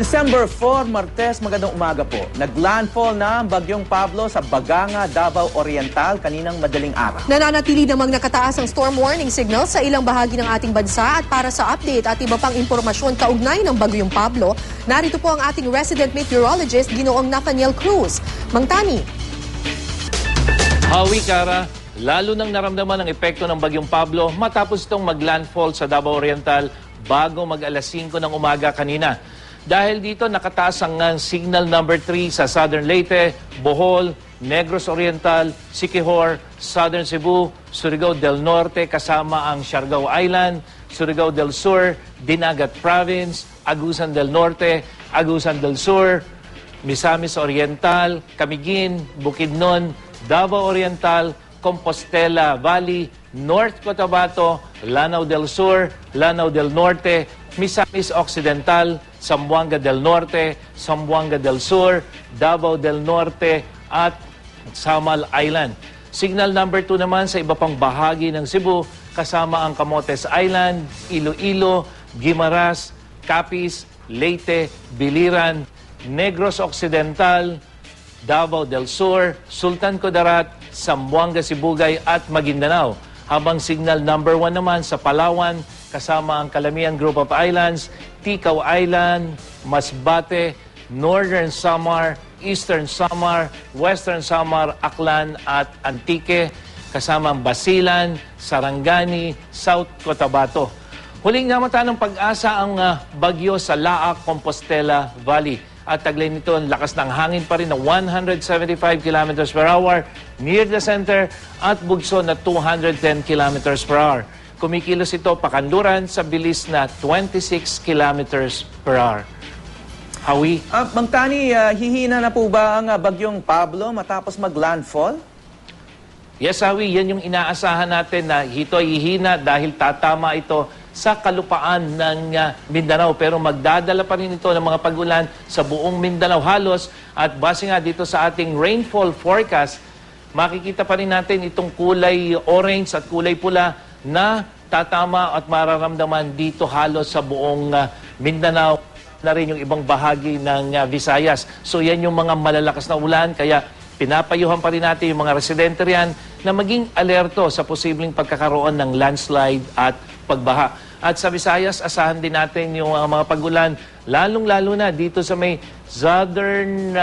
December 4, Martes, magandang umaga po. Naglandfall na ang Bagyong Pablo sa Baganga, Davao Oriental kaninang madaling araw. Nananatili namang nakataas ang storm warning signal sa ilang bahagi ng ating bansa at para sa update at iba pang impormasyon kaugnay ng Bagyong Pablo, narito po ang ating resident meteorologist, Ginoong Nathaniel Cruz. Mang Tani. Hawi, Kara, lalo nang naramdaman ang epekto ng Bagyong Pablo matapos itong maglandfall sa Davao Oriental bago mag-alas 5 ng umaga kanina. Dahil dito nakataas ang signal number 3 sa Southern Leyte, Bohol, Negros Oriental, Siquijor, Southern Cebu, Surigao del Norte kasama ang Siargao Island, Surigao del Sur, Dinagat Province, Agusan del Norte, Agusan del Sur, Misamis Oriental, Camiguin, Bukidnon, Davao Oriental, Compostela Valley, North Cotabato, Lanao del Sur, Lanao del Norte, Misamis Occidental, Zamboanga del Norte, Zamboanga del Sur, Davao del Norte at Samal Island. Signal number 2 naman sa iba pang bahagi ng Cebu kasama ang Camotes Island, Iloilo, Guimaras, Capiz, Leyte, Biliran, Negros Occidental, Davao del Sur, Sultan Kudarat, Zamboanga Sibugay at Maguindanao. Habang signal number 1 naman sa Palawan kasama ang Calamian Group of Islands, Ticao Island, Masbate, Northern Samar, Eastern Samar, Western Samar, Aklan at Antique, kasama ang Basilan, Sarangani, South Cotabato. Huling namata ng pag-asa ang bagyo sa Laak, Compostela Valley. At taglay nito ang lakas ng hangin pa rin na 175 km per hour near the center at bugso na 210 km per hour. Kumikilos ito pakanluran sa bilis na 26 km per hour. Hawi? Mang Tani, hihina na po ba ang Bagyong Pablo matapos maglandfall? Yes, Hawi. Yan yung inaasahan natin na ito ay hihina dahil tatama ito sa kalupaan ng Mindanao. Pero magdadala pa rin ito ng mga pag-ulan sa buong Mindanao halos. At base nga dito sa ating rainfall forecast, makikita pa rin natin itong kulay orange at kulay pula na tatama at mararamdaman dito halos sa buong Mindanao na rin yung ibang bahagi ng Visayas. So yan yung mga malalakas na ulan, kaya pinapayuhan pa rin natin yung mga residente riyan na maging alerto sa posibleng pagkakaroon ng landslide at pagbaha. At sa Visayas, asahan din natin yung mga pag-ulan, lalong-lalo na dito sa may Southern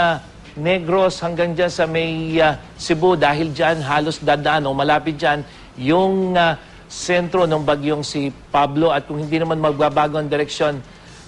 Negros hanggang dyan sa may Cebu dahil dyan halos dadaan o malapit dyan yung sentro ng bagyong si Pablo. At kung hindi naman magbabago ang direksyon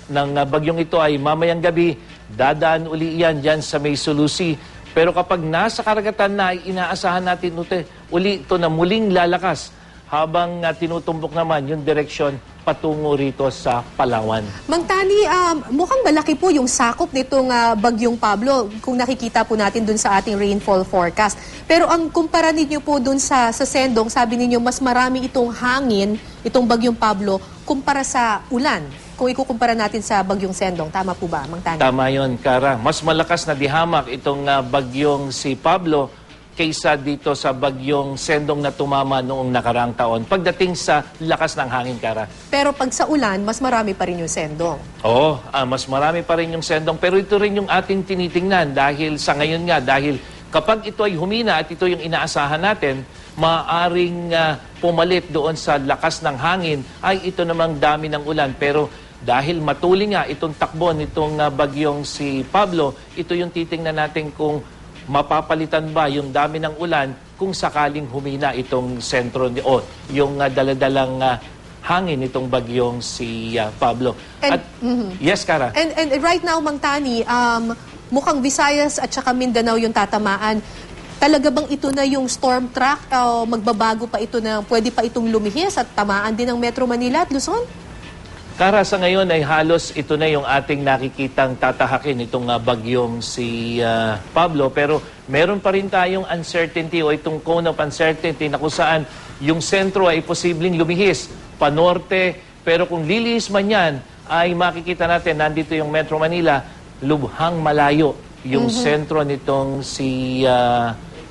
ng bagyong ito ay mamayang gabi, dadaan uli yan dyan sa may Sulusi. Pero kapag nasa karagatan na, inaasahan natin uli ito na muling lalakas habang tinutumbok naman yung direksyon patungo rito sa Palawan. Mang Tani, mukhang malaki po yung sakop nitong Bagyong Pablo kung nakikita po natin dun sa ating rainfall forecast. Pero ang kumpara ninyo po dun sa Sendong, sabi ninyo mas marami itong hangin, itong Bagyong Pablo, kumpara sa ulan. Kung ikukumpara natin sa Bagyong Sendong, tama po ba, Mang Tani? Tama yun, Kara. Mas malakas na dihamak itong bagyong si Pablo kaysa dito sa bagyong Sendong na tumama noong nakaraang taon pagdating sa lakas ng hangin, Kara. Pero pag sa ulan, mas marami pa rin yung Sendong. Oo, mas marami pa rin yung Sendong. Pero ito rin yung ating tinitingnan dahil sa ngayon nga, dahil kapag ito ay humina at ito yung inaasahan natin, maaring pumalit doon sa lakas ng hangin ay ito namang dami ng ulan. Pero dahil matuloy nga itong takbo nitong bagyong si Pablo, ito yung titingnan natin kung mapapalitan ba yung dami ng ulan kung sakaling humina itong sentro o yung daladalang hangin itong bagyong si Pablo. And, at, yes, Kara. And right now, Mang Tani, mukhang Visayas at saka Mindanao yung tatamaan. Talaga bang ito na yung storm track o magbabago pa ito na pwede pa itong lumihis at tamaan din ng Metro Manila at Luzon? Kara, sa ngayon ay halos ito na yung ating nakikitang tatahakin itong bagyong si Pablo. Pero meron pa rin tayong uncertainty o itong cone of uncertainty na kung saan yung sentro ay posibleng lumihis panorte. Pero kung lilihis man yan, ay makikita natin nandito yung Metro Manila, lubhang malayo yung sentro nitong si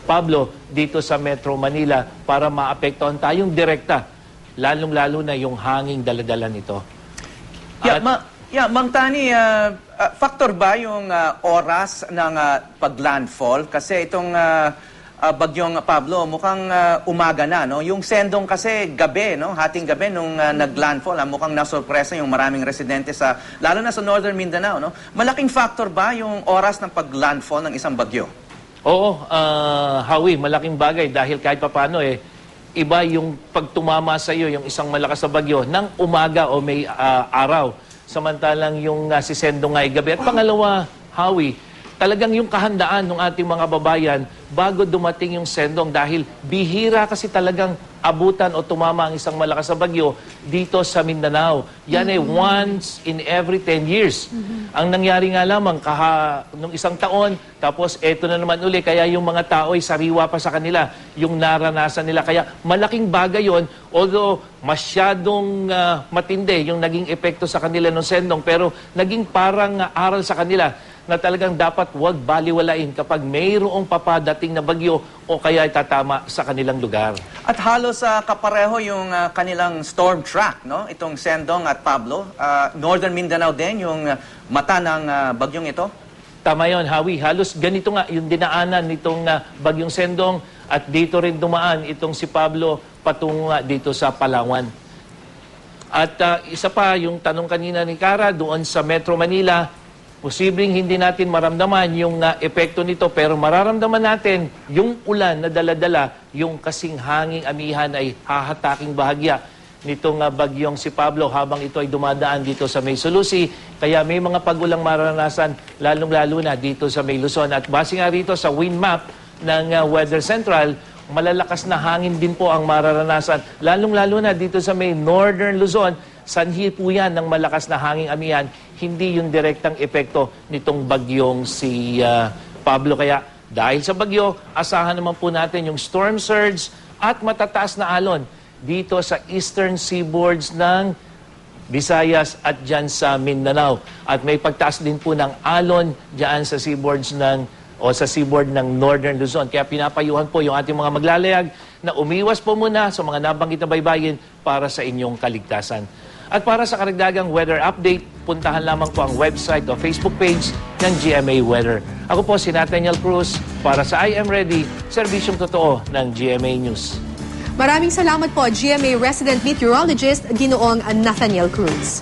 Pablo dito sa Metro Manila para maapektuhan tayong direkta, lalong-lalo na yung hanging daladala nito. Yeah, Yeah, Mang Tani, factor ba yung oras ng paglandfall? Kasi itong bagyong Pablo, mukhang umaga na, no? Yung Sendong kasi gabi, no? Hating gabi nung naglandfall, mukhang nasurpresa yung maraming residente lalo na sa Northern Mindanao, no? Malaking factor ba yung oras ng paglandfall ng isang bagyo? Oo, Howie, malaking bagay dahil kahit papano iba yung pagtumama sa iyo, yung isang malakas na bagyo, ng umaga o may araw. Samantalang yung si Sendong ay gabi. At pangalawa, Howie, talagang yung kahandaan ng ating mga babayan bago dumating yung Sendong dahil bihira kasi talagang abutan o tumama ang isang malakas na bagyo dito sa Mindanao. Yan once in every 10 years. Ang nangyari nga lamang nung isang taon, tapos eto na naman uli, kaya yung mga tao ay sariwa pa sa kanila, yung naranasan nila. Kaya malaking bagay yon, although masyadong matindi yung naging epekto sa kanila ng Sendong, pero naging parang aral sa kanila na talagang dapat wag baliwalain kapag mayroong papadating na bagyo o kaya itatama sa kanilang lugar. At halos kapareho yung kanilang storm track, no? Itong Sendong at Pablo. Northern Mindanao din yung mata ng bagyong ito. Tama yun, Howie. Halos ganito nga yung dinaanan nitong bagyong Sendong at dito rin dumaan itong si Pablo patungo dito sa Palawan. At isa pa, yung tanong kanina ni Cara, doon sa Metro Manila, posibleng hindi natin maramdaman yung epekto nito, pero mararamdaman natin yung ulan na dala-dala, yung kasing hanging amihan ay hahataking bahagya nitong bagyong si Pablo habang ito ay dumadaan dito sa May Sulusi. Kaya may mga pag-ulang maranasan, lalong-lalo na dito sa May Luzon. At base nga rito sa wind map ng Weather Central, malalakas na hangin din po ang mararanasan, lalong-lalo na dito sa May Northern Luzon. Sanhi po yan ng malakas na hanging amihan, hindi yung direktang epekto nitong bagyong si Pablo. Kaya dahil sa bagyo, asahan naman po natin yung storm surge at matataas na alon dito sa eastern seaboards ng Visayas at dyan sa Mindanao. At may pagtaas din po ng alon dyan sa seaboards sa seaboard ng Northern Luzon. Kaya pinapayuhan po yung ating mga maglalayag na umiwas po muna sa mga nabanggit na baybayin para sa inyong kaligtasan. At para sa karagdagang weather update, puntahan lamang po ang website o Facebook page ng GMA Weather. Ako po si Nathaniel Cruz para sa I Am Ready, serbisyong totoo ng GMA News. Maraming salamat po, GMA Resident Meteorologist Ginoong Nathaniel Cruz.